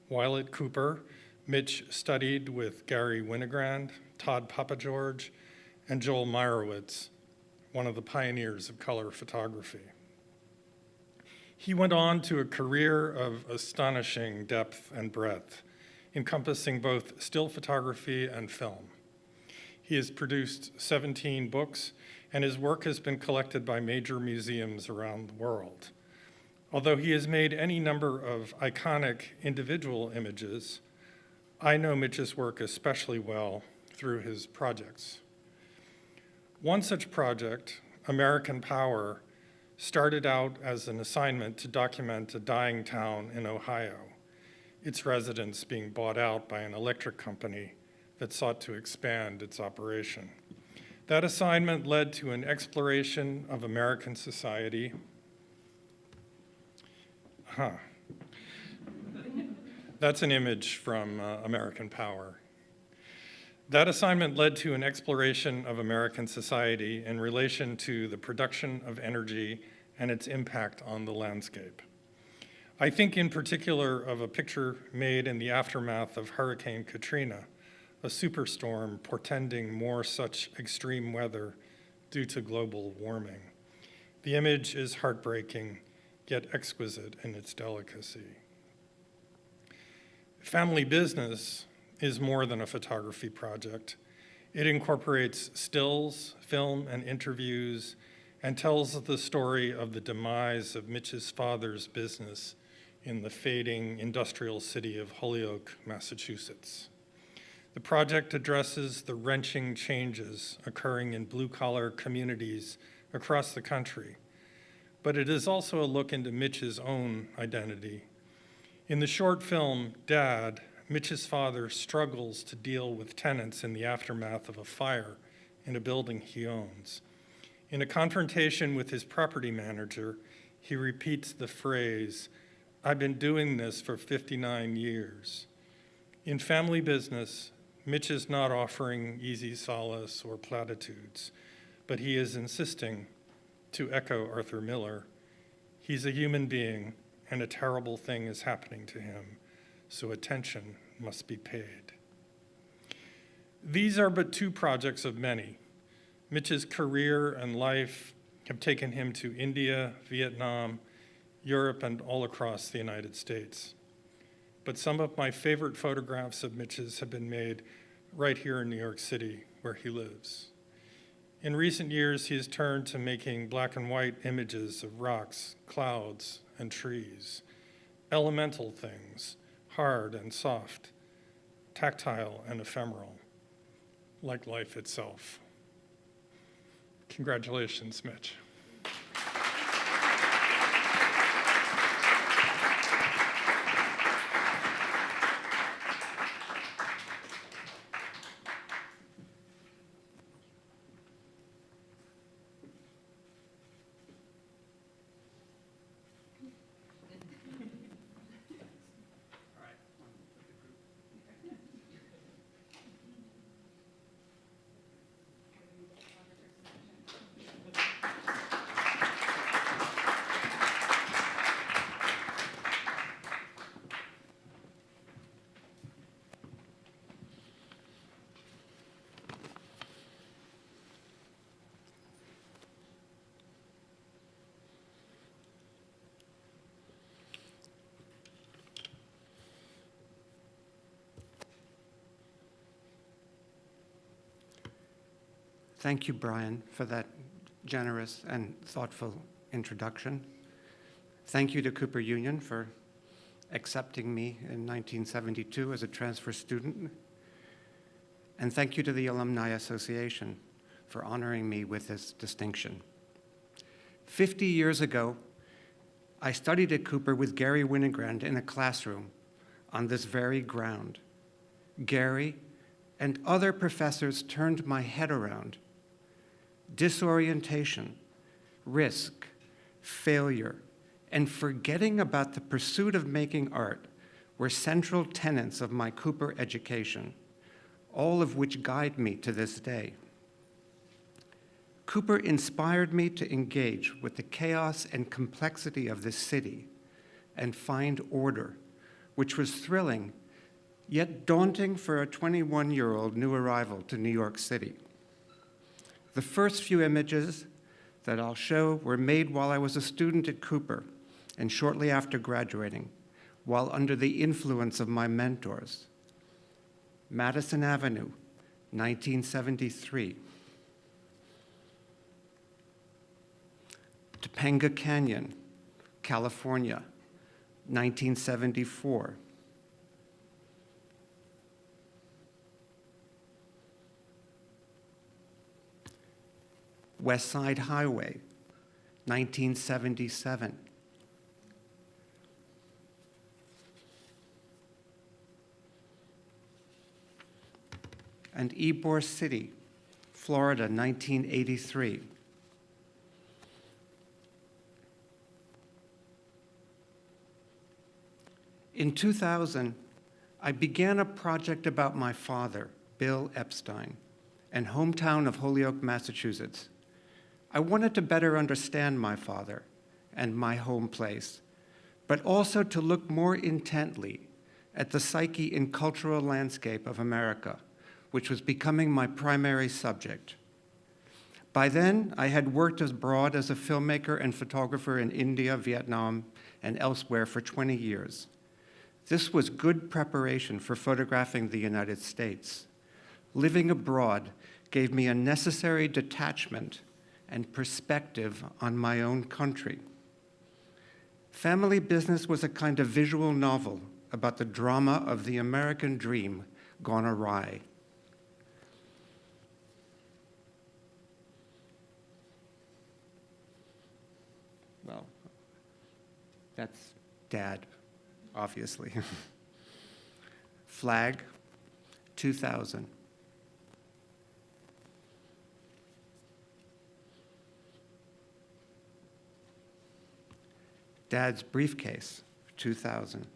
While at Cooper, Mitch studied with Gary Winogrand, Todd Papageorge, and Joel Meyerowitz, one of the pioneers of color photography. He went on to a career of astonishing depth and breadth, encompassing both still photography and film. He has produced 17 books, and his work has been collected by major museums around the world. Although he has made any number of iconic individual images, I know Mitch's work especially well through his projects. One such project, American Power, started out as an assignment to document a dying town in Ohio, its residents being bought out by an electric company that sought to expand its operation. That assignment led to an exploration of American society. That's an image from American Power. That assignment led to an exploration of American society in relation to the production of energy and its impact on the landscape. I think in particular of a picture made in the aftermath of Hurricane Katrina, a superstorm portending more such extreme weather due to global warming. The image is heartbreaking, yet exquisite in its delicacy. Family Business is more than a photography project. It incorporates stills, film, and interviews, and tells the story of the demise of Mitch's father's business in the fading industrial city of Holyoke, Massachusetts. The project addresses the wrenching changes occurring in blue-collar communities across the country, but it is also a look into Mitch's own identity. In the short film, Dad, Mitch's father struggles to deal with tenants in the aftermath of a fire in a building he owns. In a confrontation with his property manager, he repeats the phrase, "I've been doing this for 59 years." In Family Business, Mitch is not offering easy solace or platitudes, but he is insisting, to echo Arthur Miller, he's a human being and a terrible thing is happening to him, so attention must be paid. These are but two projects of many. Mitch's career and life have taken him to India, Vietnam, Europe, and all across the United States. But some of my favorite photographs of Mitch's have been made right here in New York City, where he lives. In recent years, he has turned to making black and white images of rocks, clouds, and trees, elemental things, hard and soft, tactile and ephemeral, like life itself. Congratulations, Mitch. Thank you, Brian, for that generous and thoughtful introduction. Thank you to Cooper Union for accepting me in 1972 as a transfer student. And thank you to the Alumni Association for honoring me with this distinction. 50 years ago, I studied at Cooper with Gary Winogrand in a classroom on this very ground. Gary and other professors turned my head around. Disorientation, risk, failure, and forgetting about the pursuit of making art were central tenets of my Cooper education, all of which guide me to this day. Cooper inspired me to engage with the chaos and complexity of this city and find order, which was thrilling, yet daunting for a 21-year-old new arrival to New York City. The first few images that I'll show were made while I was a student at Cooper and shortly after graduating, while under the influence of my mentors. Madison Avenue, 1973. Topanga Canyon, California, 1974. West Side Highway, 1977. And Ybor City, Florida, 1983. In 2000, I began a project about my father, Bill Epstein, and hometown of Holyoke, Massachusetts. I wanted to better understand my father and my home place, but also to look more intently at the psyche and cultural landscape of America, which was becoming my primary subject. By then, I had worked abroad as a filmmaker and photographer in India, Vietnam, and elsewhere for 20 years. This was good preparation for photographing the United States. Living abroad gave me a necessary detachment and perspective on my own country. Family Business was a kind of visual novel about the drama of the American dream gone awry. Well, that's Dad, obviously. Flag, 2000. Dad's briefcase, 2000.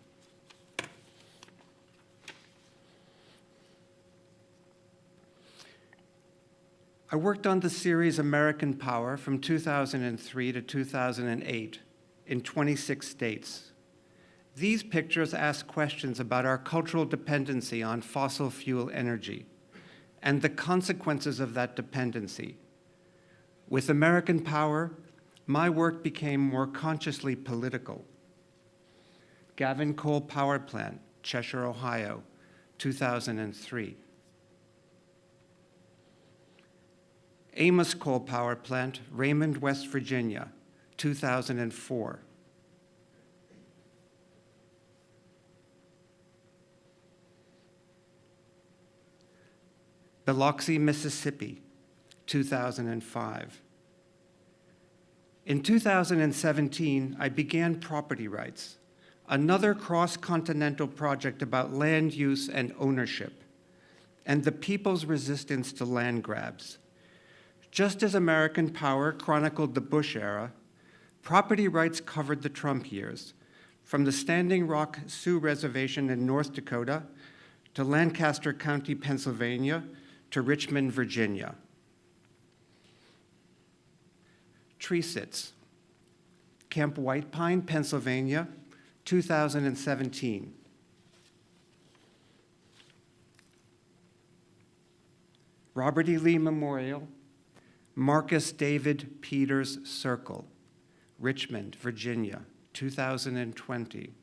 I worked on the series American Power from 2003 to 2008 in 26 states. These pictures ask questions about our cultural dependency on fossil fuel energy and the consequences of that dependency. With American Power, my work became more consciously political. Gavin Coal Power Plant, Cheshire, Ohio, 2003. Amos Coal Power Plant, Raymond, West Virginia, 2004. Biloxi, Mississippi, 2005. In 2017, I began Property Rights, another cross-continental project about land use and ownership, and the people's resistance to land grabs. Just as American Power chronicled the Bush era, Property Rights covered the Trump years, from the Standing Rock Sioux Reservation in North Dakota to Lancaster County, Pennsylvania, to Richmond, Virginia. Tree Sits, Camp White Pine, Pennsylvania, 2017. Robert E. Lee Memorial, Marcus David Peters Circle, Richmond, Virginia, 2020.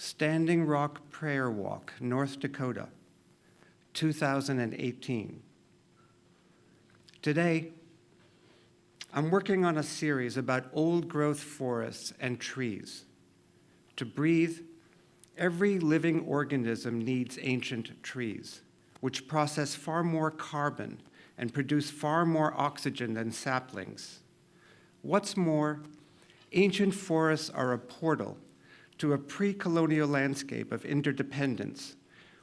Standing Rock Prayer Walk, North Dakota, 2018. Today, I'm working on a series about old-growth forests and trees. To breathe, every living organism needs ancient trees. which process far more carbon and produce far more oxygen than saplings. What's more, ancient forests are a portal to a pre-colonial landscape of interdependence,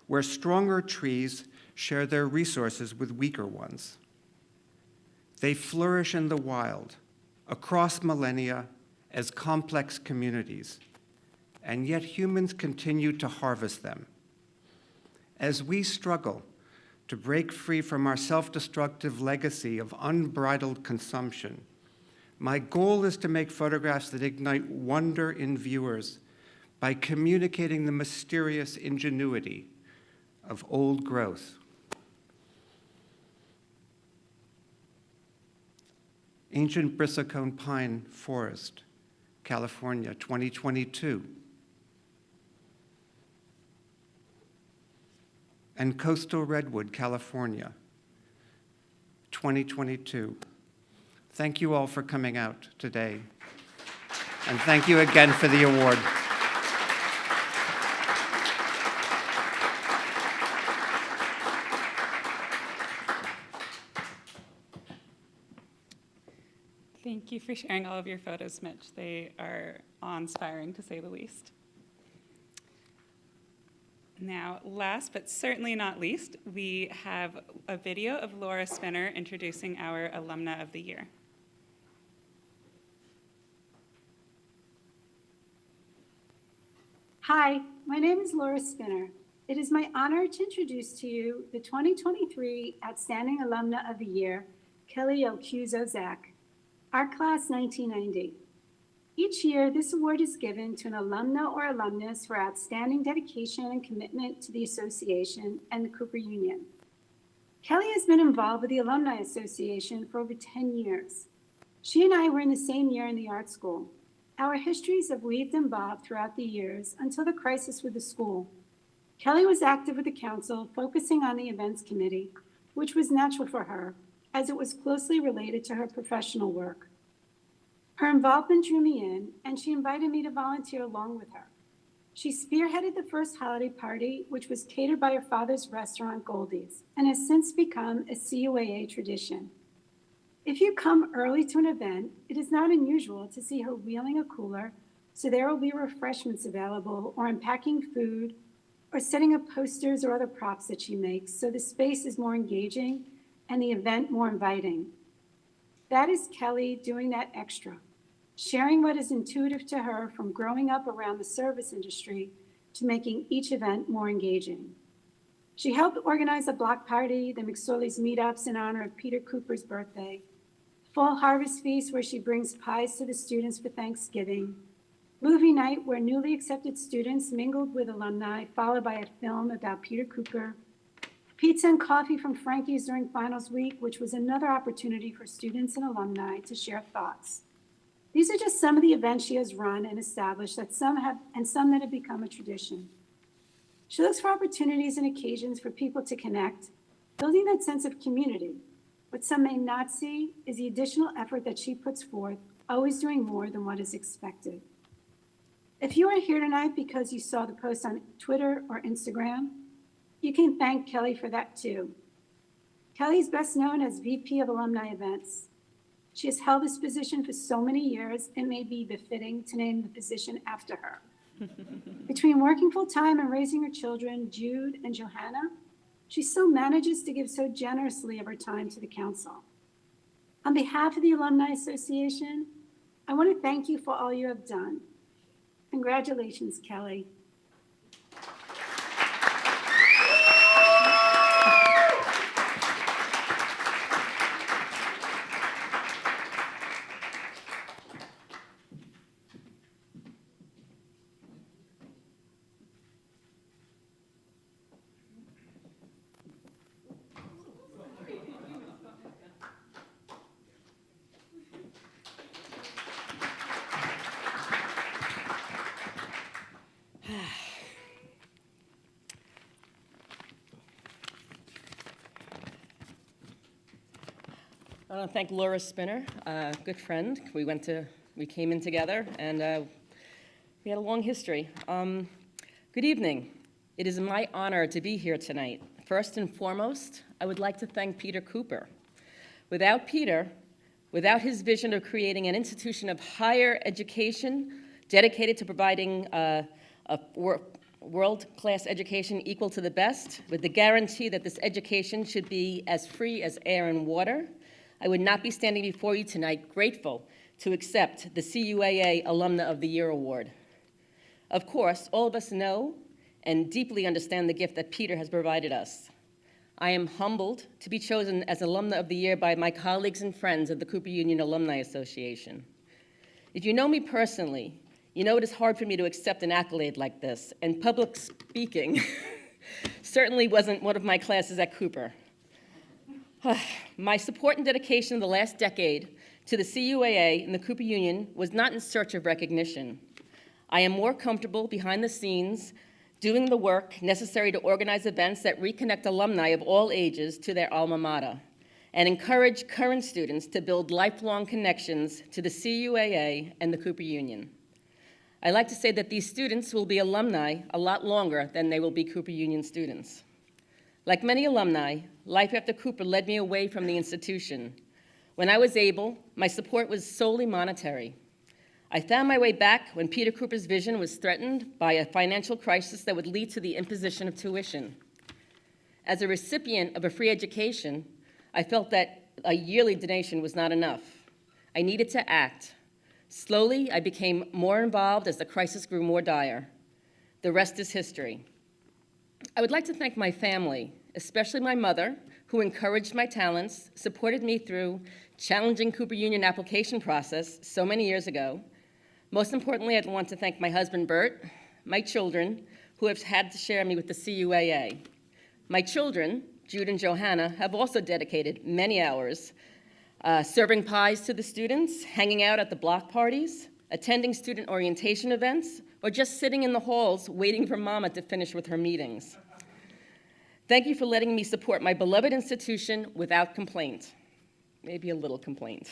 where stronger trees share their resources with weaker ones. They flourish in the wild, across millennia, as complex communities, and yet humans continue to harvest them. As we struggle to break free from our self-destructive legacy of unbridled consumption, my goal is to make photographs that ignite wonder in viewers by communicating the mysterious ingenuity of old growth. Ancient bristlecone pine forest, California, 2022. And coastal redwood, California, 2022. Thank you all for coming out today. And thank you again for the award. Thank you for sharing all of your photos, Mitch. They are awe-inspiring, to say the least. Now, last but certainly not least, we have a video of Laura Spinner introducing our Alumna of the Year. Hi, my name is Laura Spinner. It is my honor to introduce to you the 2023 Outstanding Alumna of the Year, Kelly Occhiuzzo-Zack, our class 1990. Each year, this award is given to an alumna or alumnus for outstanding dedication and commitment to the association and the Cooper Union. Kelly has been involved with the Alumni Association for over 10 years. She and I were in the same year in the art school. Our histories have weaved and bobbed throughout the years until the crisis with the school. Kelly was active with the council, focusing on the events committee, which was natural for her, as it was closely related to her professional work. Her involvement drew me in, and she invited me to volunteer along with her. She spearheaded the first holiday party, which was catered by her father's restaurant, Goldie's, and has since become a CUAA tradition. If you come early to an event, it is not unusual to see her wheeling a cooler, so there will be refreshments available, or unpacking food, or setting up posters or other props that she makes, so the space is more engaging and the event more inviting. That is Kelly doing that extra, sharing what is intuitive to her from growing up around the service industry to making each event more engaging. She helped organize a block party, the McSorley's meetups in honor of Peter Cooper's birthday, Fall Harvest Feast where she brings pies to the students for Thanksgiving, movie night where newly accepted students mingled with alumni, followed by a film about Peter Cooper, pizza and coffee from Frankie's during finals week, which was another opportunity for students and alumni to share thoughts. These are just some of the events she has run and established that some that have become a tradition. She looks for opportunities and occasions for people to connect, building that sense of community. What some may not see is the additional effort that she puts forth, always doing more than what is expected. If you are here tonight because you saw the post on Twitter or Instagram, you can thank Kelly for that too. Kelly is best known as VP of Alumni Events. She has held this position for so many years, it may be befitting to name the position after her. Between working full-time and raising her children, Jude and Johanna, she still manages to give so generously of her time to the council. On behalf of the Alumni Association, I want to thank you for all you have done. Congratulations, Kelly. I want to thank Laura Spinner, a good friend. We came in together, and we had a long history. Good evening. It is my honor to be here tonight First and foremost, I would like to thank Peter Cooper. Without Peter, without his vision of creating an institution of higher education dedicated to providing a world-class education equal to the best, with the guarantee that this education should be as free as air and water, I would not be standing before you tonight grateful to accept the CUAA Alumna of the Year Award. Of course, all of us know and deeply understand the gift that Peter has provided us. I am humbled to be chosen as Alumna of the Year by my colleagues and friends of the Cooper Union Alumni Association. If you know me personally, you know it is hard for me to accept an accolade like this, and public speaking certainly wasn't one of my classes at Cooper. My support and dedication in the last decade to the CUAA and the Cooper Union was not in search of recognition. I am more comfortable behind the scenes doing the work necessary to organize events that reconnect alumni of all ages to their alma mater and encourage current students to build lifelong connections to the CUAA and the Cooper Union. I like to say that these students will be alumni a lot longer than they will be Cooper Union students. Like many alumni, life after Cooper led me away from the institution. When I was able, my support was solely monetary. I found my way back when Peter Cooper's vision was threatened by a financial crisis that would lead to the imposition of tuition. As a recipient of a free education, I felt that a yearly donation was not enough. I needed to act. Slowly, I became more involved as the crisis grew more dire. The rest is history. I would like to thank my family, especially my mother, who encouraged my talents, supported me through challenging Cooper Union application process so many years ago. Most importantly, I'd want to thank my husband, Bert, my children, who have had to share me with the CUAA. My children, Jude and Johanna, have also dedicated many hours serving pies to the students, hanging out at the block parties, attending student orientation events, or just sitting in the halls waiting for Mama to finish with her meetings. Thank you for letting me support my beloved institution without complaint. Maybe a little complaint.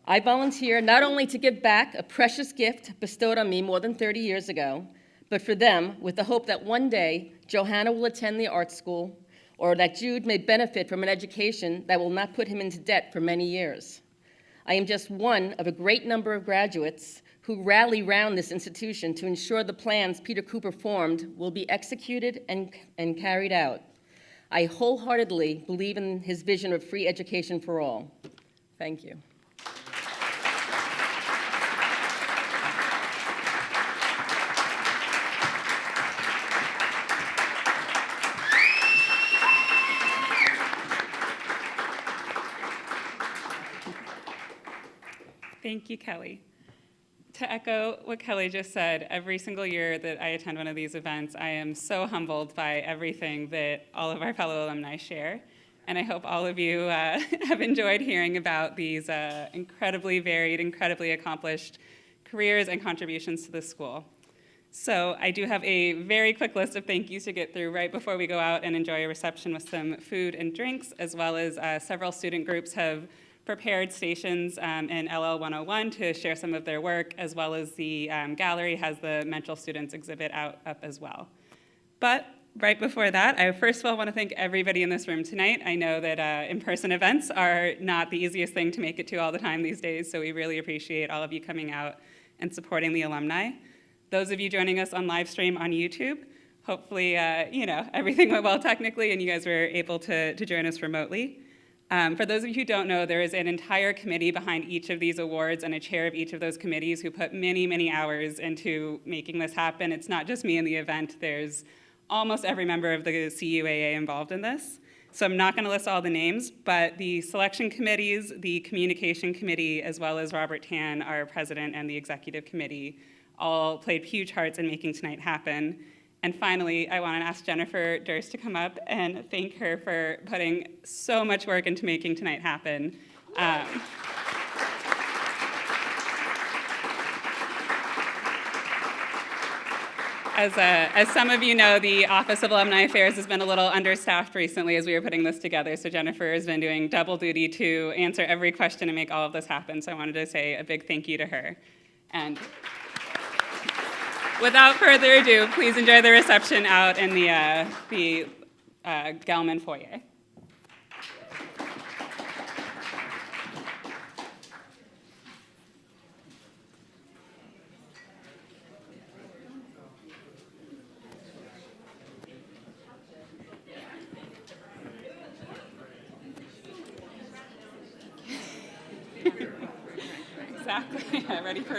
I volunteer not only to give back a precious gift bestowed on me more than 30 years ago, but for them with the hope that one day Johanna will attend the art school, or that Jude may benefit from an education that will not put him into debt for many years. I am just one of a great number of graduates who rally round this institution to ensure the plans Peter Cooper formed will be executed and carried out. I wholeheartedly believe in his vision of free education for all. Thank you. Thank you, Kelly. To echo what Kelly just said, every single year that I attend one of these events, I am so humbled by everything that all of our fellow alumni share. And I hope all of you have enjoyed hearing about these incredibly varied, incredibly accomplished careers and contributions to the school. So I do have a very quick list of thank yous to get through right before we go out and enjoy a reception with some food and drinks, as well as several student groups have prepared stations in LL 101 to share some of their work, as well as the gallery has the Mental Students exhibit up as well. But right before that, I first of all want to thank everybody in this room tonight. I know that in-person events are not the easiest thing to make it to all the time these days, so we really appreciate all of you coming out and supporting the alumni. Those of you joining us on live stream on YouTube, hopefully everything went well technically and you guys were able to join us remotely. For those of you who don't know, there is an entire committee behind each of these awards and a chair of each of those committees who put many, many hours into making this happen. It's not just me in the event. There's almost every member of the CUAA involved in this. So I'm not going to list all the names, but the selection committees, the communication committee, as well as Robert Tan, our president, and the executive committee, all played huge parts in making tonight happen. And finally, I want to ask Jennifer Durst to come up and thank her for putting so much work into making tonight happen. As some of you know, the Office of Alumni Affairs has been a little understaffed recently as we were putting this together, so Jennifer has been doing double duty to answer every question and make all of this happen, so I wanted to say a big thank you to her. And Without further ado, please enjoy the reception out in the Gelman foyer. Exactly. Ready for